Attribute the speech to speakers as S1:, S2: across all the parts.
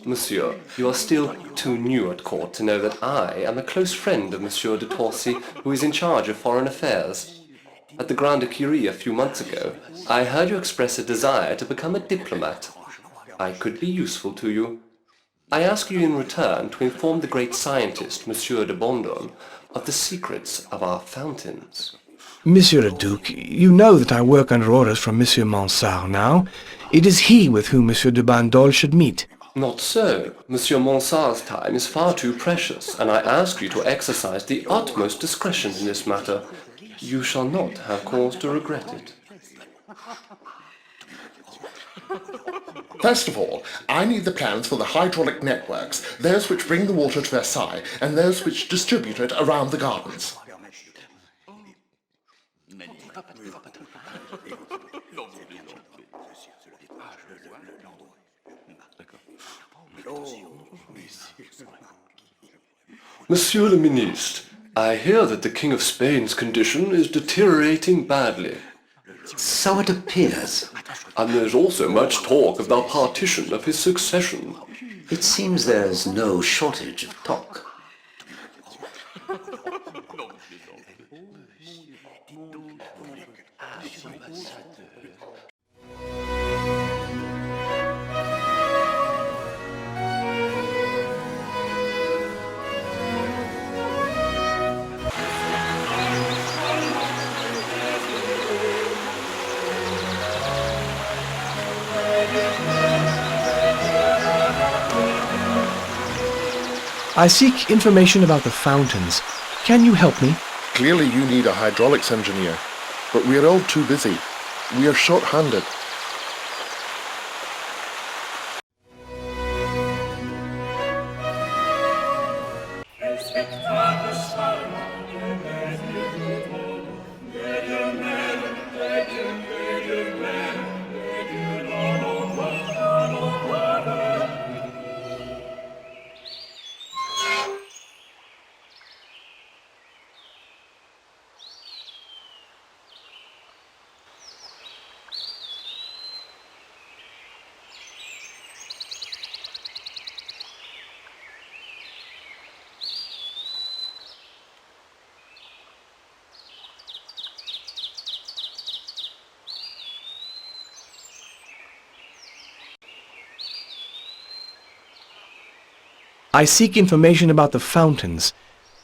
S1: Monsieur, you are still too new at court to know that I am a close friend of Monsieur de Torcy, who is in charge of foreign affairs. At the Grand Curie a few months ago, I heard you express a desire to become a diplomat. I could be useful to you. I ask you in return to inform the great scientist, Monsieur de Bondon, of the secrets of our fountains.
S2: Monsieur le Duc, you know that I work under orders from Monsieur Mansart now. It is he with whom Monsieur de Bandol should meet.
S1: Not so. Monsieur Mansart's time is far too precious, and I ask you to exercise the utmost discretion in this matter. You shall not have cause to regret it.
S3: First of all, I need the plans for the hydraulic networks, those which bring the water to Versailles, and those which distribute it around the gardens.
S1: Monsieur le Ministre, I hear that the King of Spain's condition is deteriorating badly.
S4: So it appears.
S1: And there's also much talk of the partition of his succession.
S4: It seems there's no shortage of talk.
S2: I seek information about the fountains. Can you help me?
S3: Clearly you need a hydraulics engineer, but we are all too busy. We are short-handed.
S2: I seek information about the fountains.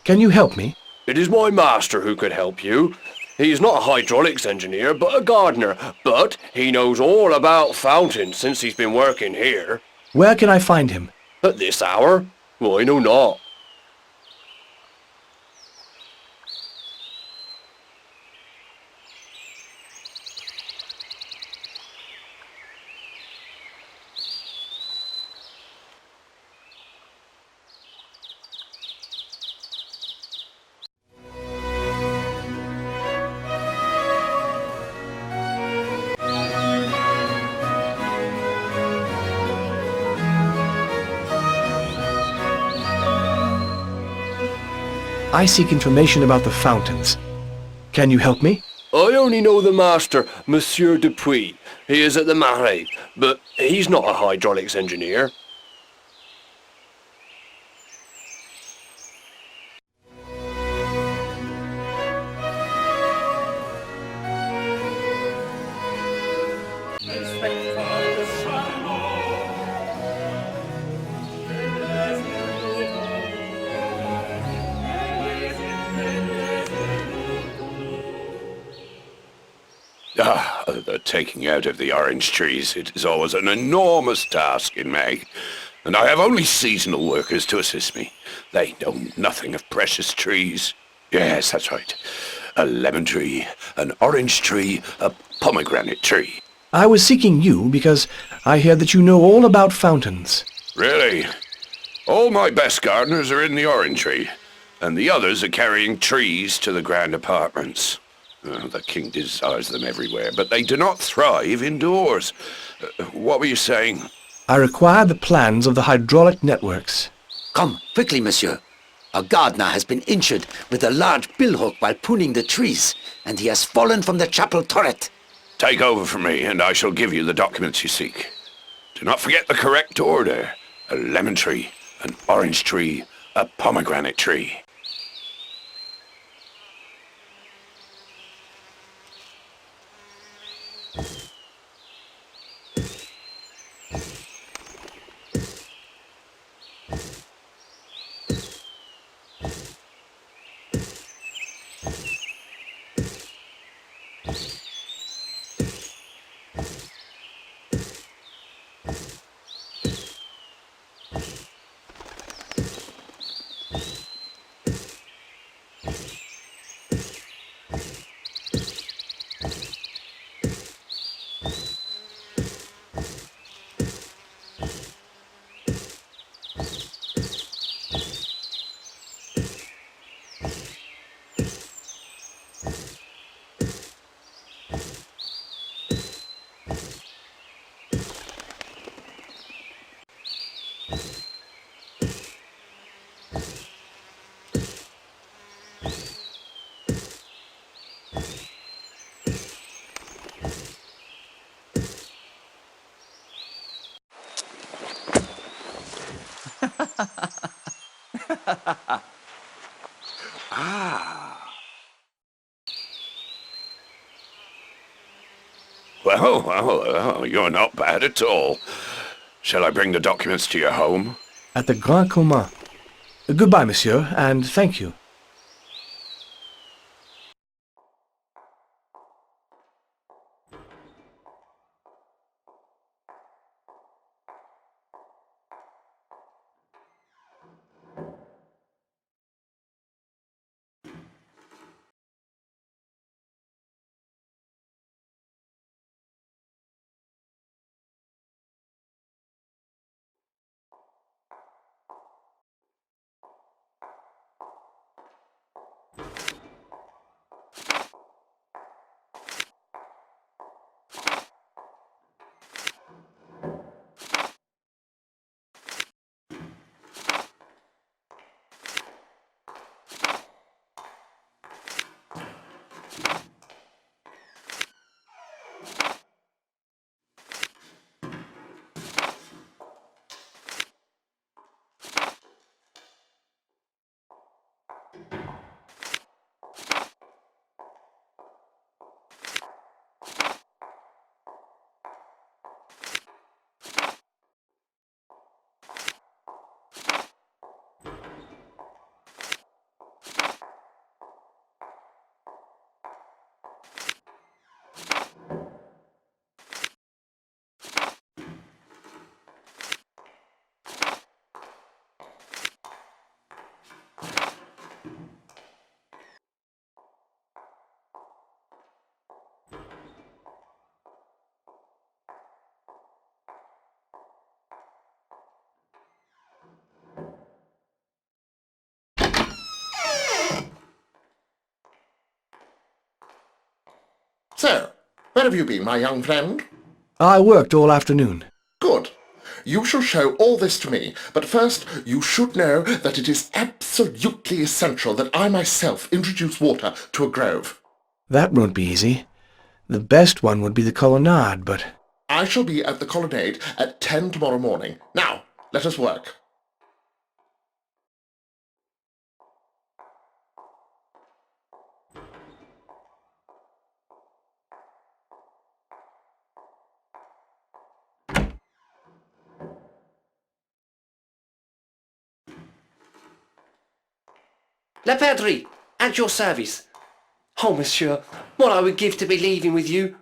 S2: Can you help me?
S1: It is my master who could help you. He is not a hydraulics engineer, but a gardener. But he knows all about fountains since he's been working here.
S2: Where can I find him?
S1: At this hour? Well, I know not.
S2: I seek information about the fountains. Can you help me?
S1: I only know the master, Monsieur Dupuis. He is at the Marais, but he's not a hydraulics engineer.
S5: The taking out of the orange trees, it is always an enormous task in May, and I have only seasonal workers to assist me. They know nothing of precious trees. Yes, that's right. A lemon tree, an orange tree, a pomegranate tree.
S2: I was seeking you because I hear that you know all about fountains.
S5: Really? All my best gardeners are in the orange tree, and the others are carrying trees to the grand apartments. The king desires them everywhere, but they do not thrive indoors. What were you saying?
S2: I require the plans of the hydraulic networks.
S4: Come, quickly, monsieur. A gardener has been injured with a large billhook while pruning the trees, and he has fallen from the chapel turret.
S5: Take over from me, and I shall give you the documents you seek. Do not forget the correct order. A lemon tree, an orange tree, a pomegranate tree. Well, you're not bad at all. Shall I bring the documents to your home?
S2: At the Grand Commun. Goodbye, monsieur, and thank you.
S3: So, where have you been, my young friend?
S2: I worked all afternoon.
S3: Good. You shall show all this to me, but first you should know that it is absolutely essential that I myself introduce water to a grove.
S2: That won't be easy. The best one would be the colonnade, but...
S3: I shall be at the colonnade at 10 tomorrow morning. Now, let us work.
S1: La Perdrix, at your service. Oh, monsieur, what I would give to be leaving with you.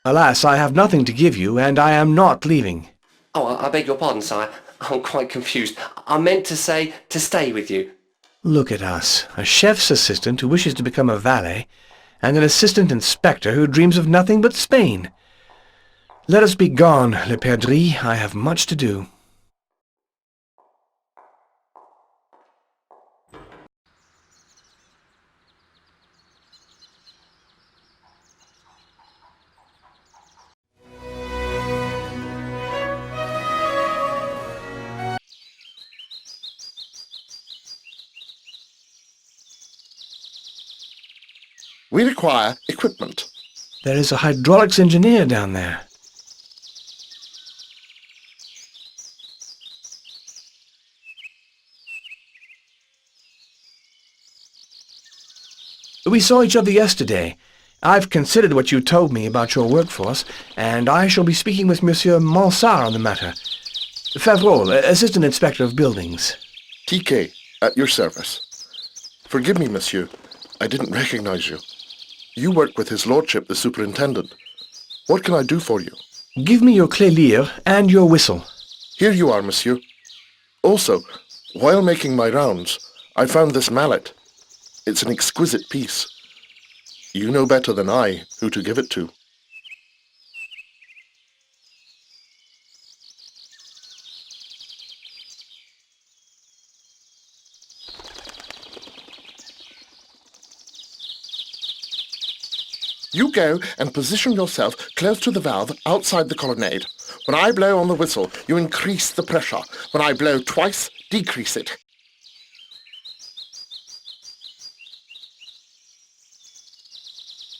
S2: Alas, I have nothing to give you, and I am not leaving.
S1: Oh, I beg your pardon, sire. I'm quite confused. I meant to say to stay with you.
S2: Look at us, a chef's assistant who wishes to become a valet, and an assistant inspector who dreams of nothing but Spain. Let us be gone, Le Perdrix. I have much to do.
S3: We require equipment.
S2: There is a hydraulics engineer down there. We saw each other yesterday. I've considered what you told me about your workforce, and I shall be speaking with Monsieur Mansart on the matter. Favrol, Assistant Inspector of Buildings.
S3: TK, at your service. Forgive me, monsieur. I didn't recognize you. You work with His Lordship, the Superintendent. What can I do for you?
S2: Give me your clé lyre and your whistle.
S3: Here you are, monsieur. Also, while making my rounds, I found this mallet. It's an exquisite piece. You know better than I who to give it to. You go and position yourself close to the valve outside the colonnade. When I blow on the whistle, you increase the pressure. When I blow twice, decrease it.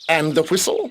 S3: And the whistle?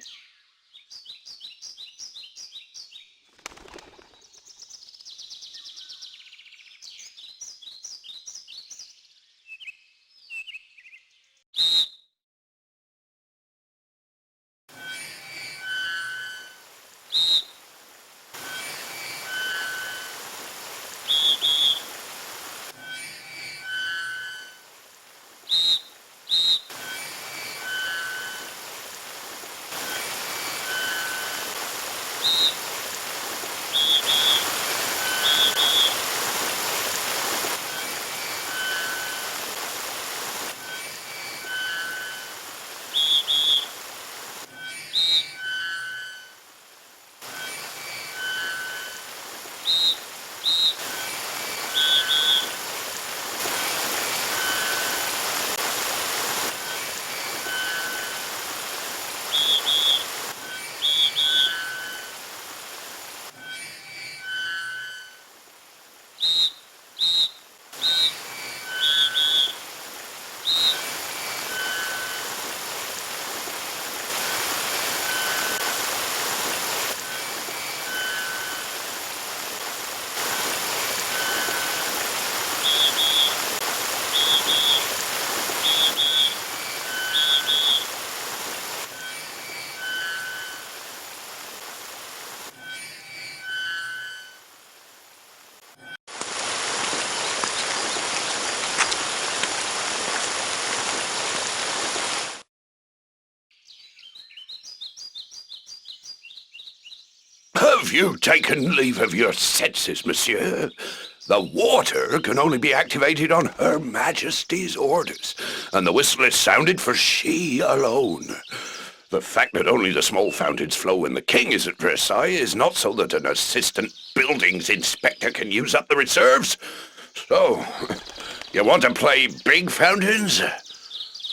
S5: Have you taken leave of your senses, monsieur? The water can only be activated on Her Majesty's orders, and the whistle is sounded for she alone. The fact that only the small fountains flow when the king is at Versailles is not so that an assistant buildings inspector can use up the reserves. So, you want to play big fountains?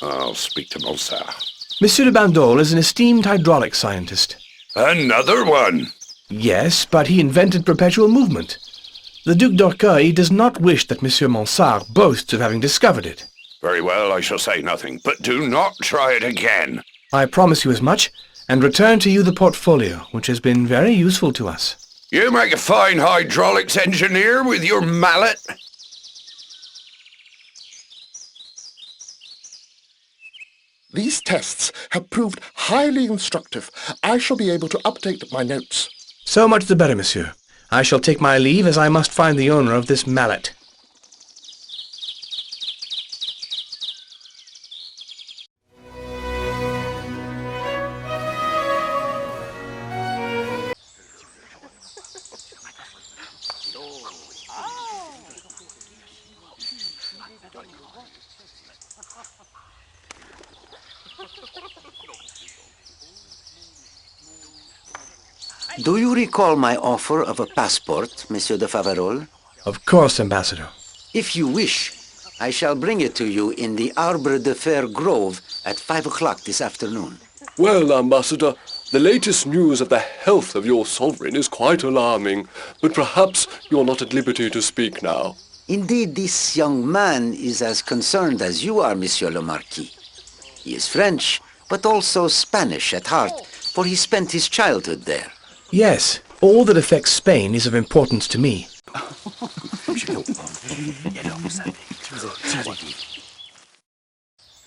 S5: I'll speak to Mansart.
S2: Monsieur de Bandol is an esteemed hydraulic scientist.
S5: Another one?
S2: Yes, but he invented perpetual movement. The Duc d'Orcueil does not wish that Monsieur Mansart boasts of having discovered it.
S5: Very well, I shall say nothing, but do not try it again.
S2: I promise you as much, and return to you the portfolio, which has been very useful to us.
S5: You make a fine hydraulics engineer with your mallet.
S3: These tests have proved highly instructive. I shall be able to update my notes.
S2: So much the better, monsieur. I shall take my leave, as I must find the owner of this mallet.
S4: Do you recall my offer of a passport, Monsieur de Faverolles?
S2: Of course, Ambassador.
S4: If you wish, I shall bring it to you in the Arbre de Fer Grove at 5 o'clock this afternoon.
S6: Well, Ambassador, the latest news of the health of your sovereign is quite alarming, but perhaps you're not at liberty to speak now.
S4: Indeed, this young man is as concerned as you are, Monsieur le Marquis. He is French, but also Spanish at heart, for he spent his childhood there.
S2: Yes, all that affects Spain is of importance to me.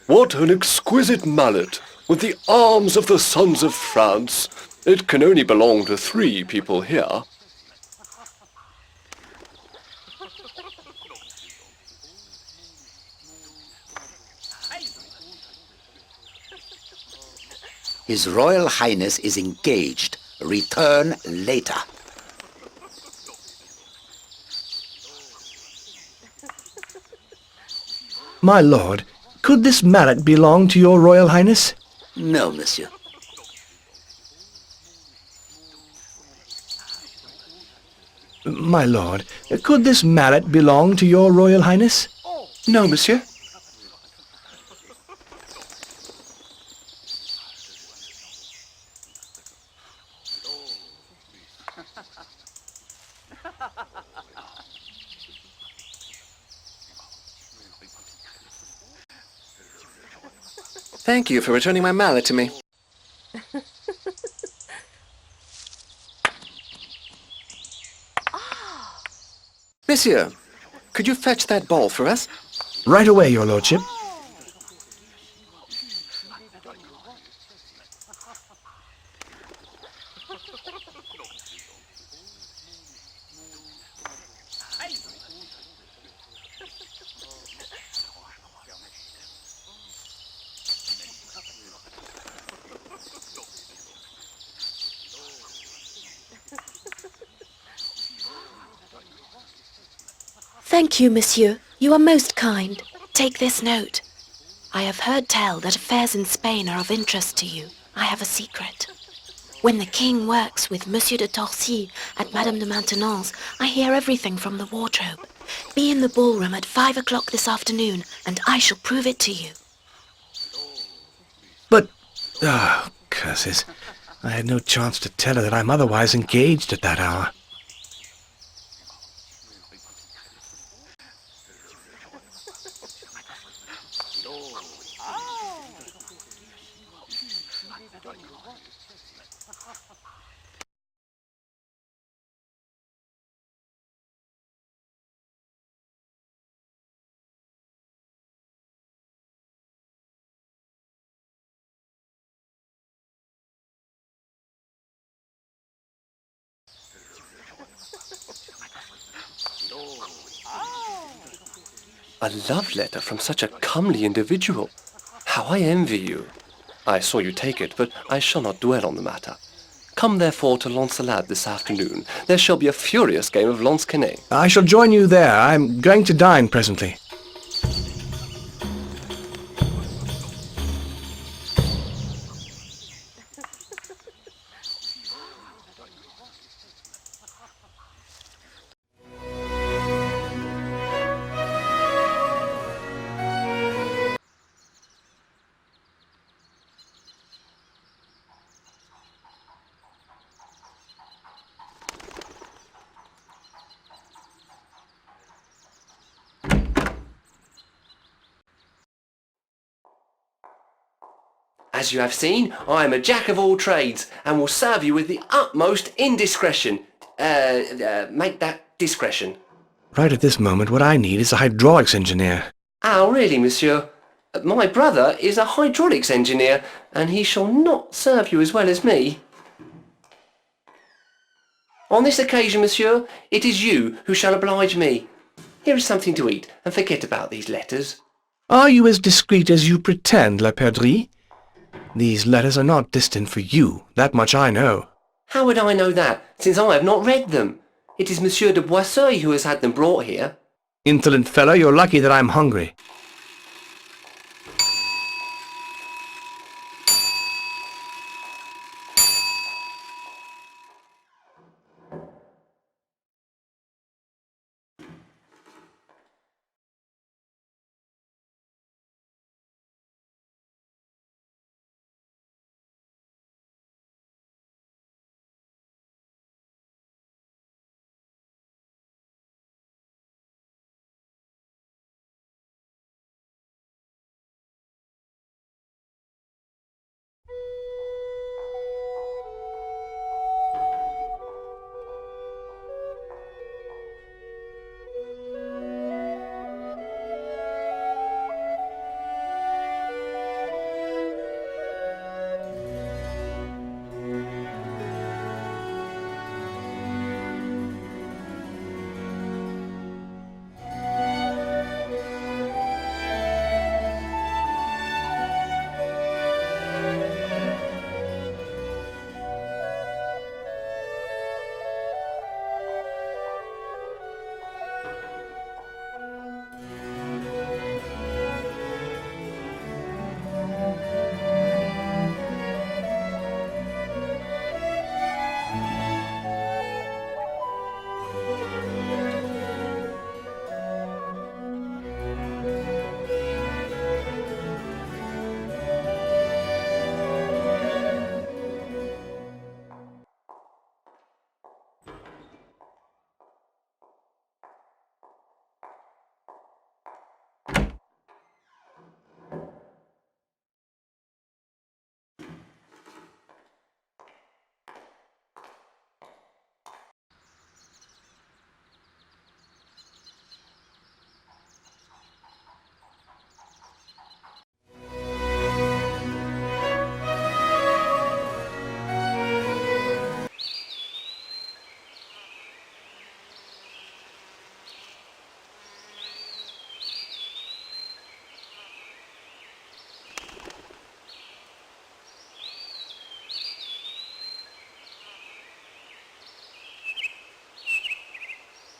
S6: What an exquisite mallet, with the arms of the sons of France. It can only belong to 3 people here.
S4: His Royal Highness is engaged. Return later.
S2: My lord, could this mallet belong to your Royal Highness?
S4: No, monsieur.
S2: My lord, could this mallet belong to your Royal Highness?
S1: No, monsieur.
S7: Thank you for returning my mallet to me. Monsieur, could you fetch that ball for us?
S2: Right away, your lordship.
S8: Thank you, monsieur. You are most kind. Take this note. I have heard tell that affairs in Spain are of interest to you. I have a secret. When the king works with Monsieur de Torcy at Madame de Maintenon's, I hear everything from the wardrobe. Be in the ballroom at 5 o'clock this afternoon, and I shall prove it to you.
S2: But, curses. I had no chance to tell her that I'm otherwise engaged at that hour.
S1: A love letter from such a comely individual. How I envy you. I saw you take it, but I shall not dwell on the matter. Come therefore to Lancelade this afternoon. There shall be a furious game of lansquenet.
S2: I shall join you there. I'm going to dine presently.
S1: As you have seen, I am a jack of all trades, and will serve you with the utmost indiscretion. Make that discretion.
S2: Right at this moment, what I need is a hydraulics engineer.
S1: Ah, really, monsieur? My brother is a hydraulics engineer, and he shall not serve you as well as me. On this occasion, monsieur, it is you who shall oblige me. Here is something to eat, and forget about these letters.
S2: Are you as discreet as you pretend, La Perdrix? These letters are not destined for you, that much I know.
S1: How would I know that, since I have not read them? It is Monsieur de Boisseuil who has had them brought here.
S2: Insolent fellow, you're lucky that I'm hungry.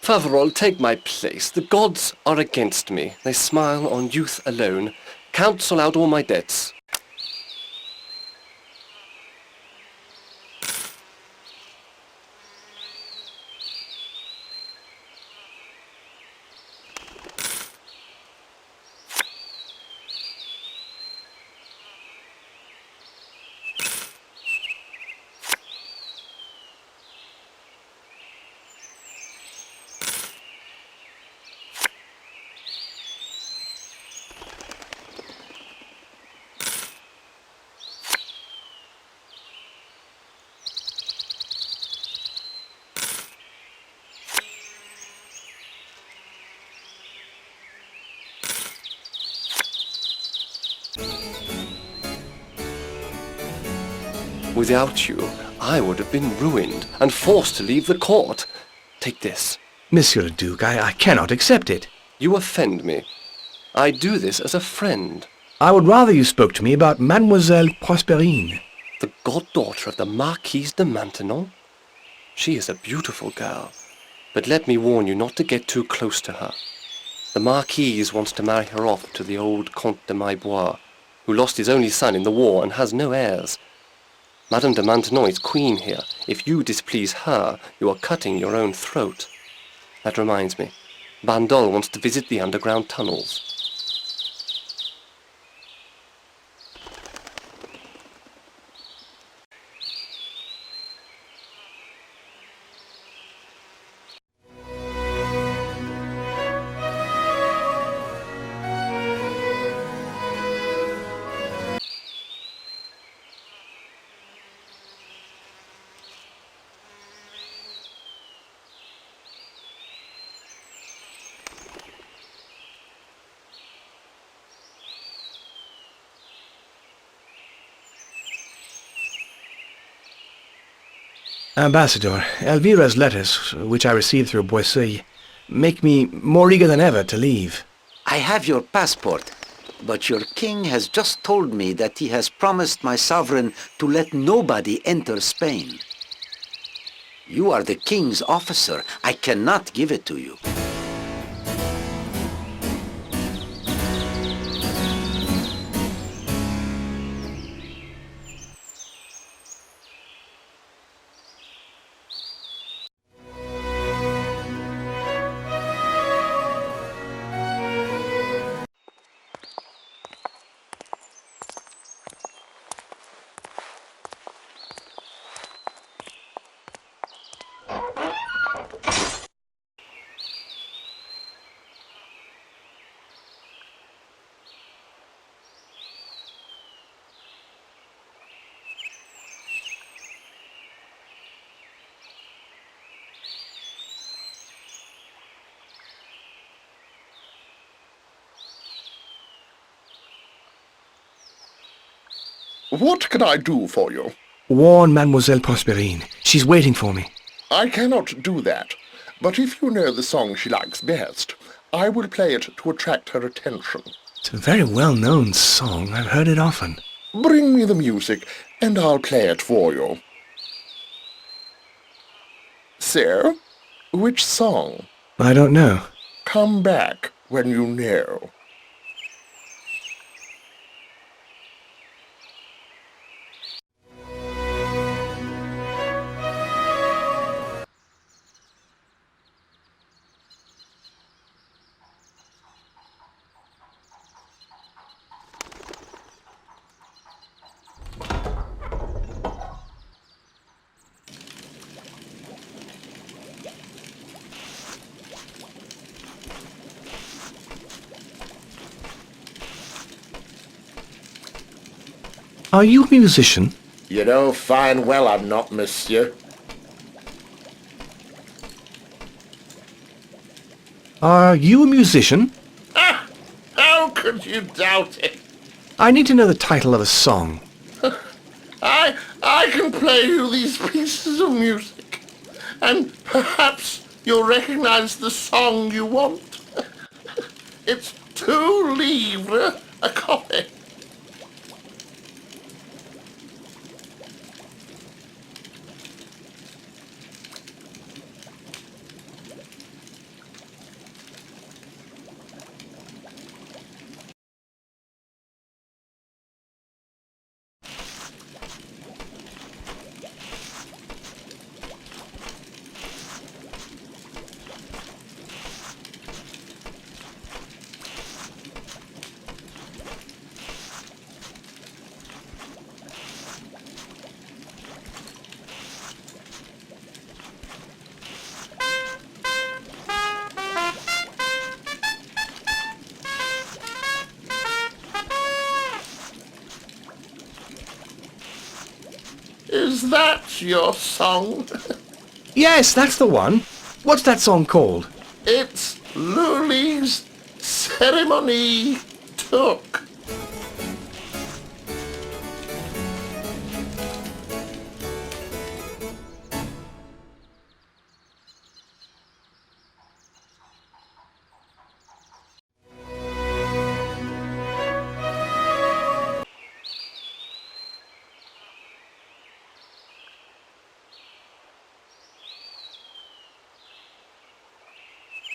S1: Faverolles, take my place. The gods are against me. They smile on youth alone. Cancel out all my debts. Without you, I would have been ruined and forced to leave the court. Take this.
S2: Monsieur le Duc, I cannot accept it.
S1: You offend me. I do this as a friend.
S2: I would rather you spoke to me about Mademoiselle Prosperine.
S1: The goddaughter of the Marquise de Maintenon? She is a beautiful girl, but let me warn you not to get too close to her. The Marquise wants to marry her off to the old Comte de Maillebois, who lost his only son in the war and has no heirs. Madame de Maintenon is queen here. If you displease her, you are cutting your own throat. That reminds me. Bandol wants to visit the underground tunnels.
S2: Ambassador, Elvira's letters, which I received through Versailles, make me more eager than ever to leave.
S4: I have your passport, but your king has just told me that he has promised my sovereign to let nobody enter Spain. You are the king's officer. I cannot give it to you.
S3: What can I do for you?
S2: Warn Mademoiselle Prosperine. She's waiting for me.
S3: I cannot do that, but if you know the song she likes best, I will play it to attract her attention.
S2: It's a very well-known song. I've heard it often.
S3: Bring me the music, and I'll play it for you. Sir, which song?
S2: I don't know.
S3: Come back when you know.
S2: Are you a musician?
S3: You know fine well I'm not, monsieur.
S2: Are you a musician?
S3: Ah! How could you doubt it?
S2: I need to know the title of a song.
S3: I can play you these pieces of music, and perhaps you'll recognize the song you want. It's 2 livres a copy. Is that your song?
S2: Yes, that's the one. What's that song called?
S3: It's Luli's Ceremony Took.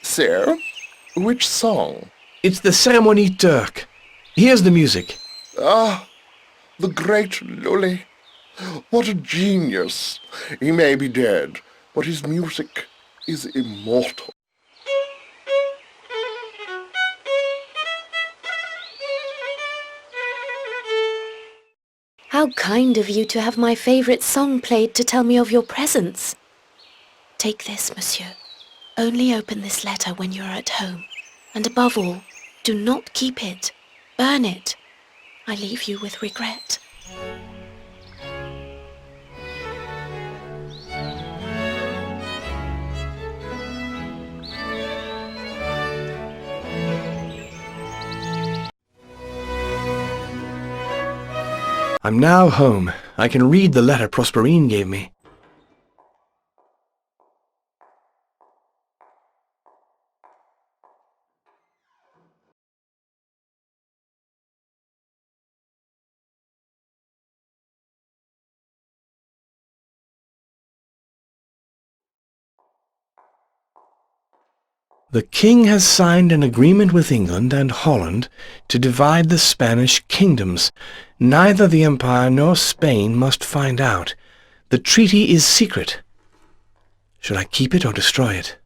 S9: Sir, which song?
S2: It's the Cérémonie Turque. Here's the music.
S3: Ah, the great Lully. What a genius. He may be dead, but his music is immortal.
S8: How kind of you to have my favorite song played to tell me of your presence. Take this, monsieur. Only open this letter when you are at home. And above all, do not keep it. Burn it. I leave you with regret.
S2: I'm now home. I can read the letter Prosperine gave me. The king has signed an agreement with England and Holland to divide the Spanish kingdoms. Neither the Empire nor Spain must find out. The treaty is secret. Should I keep it or destroy it?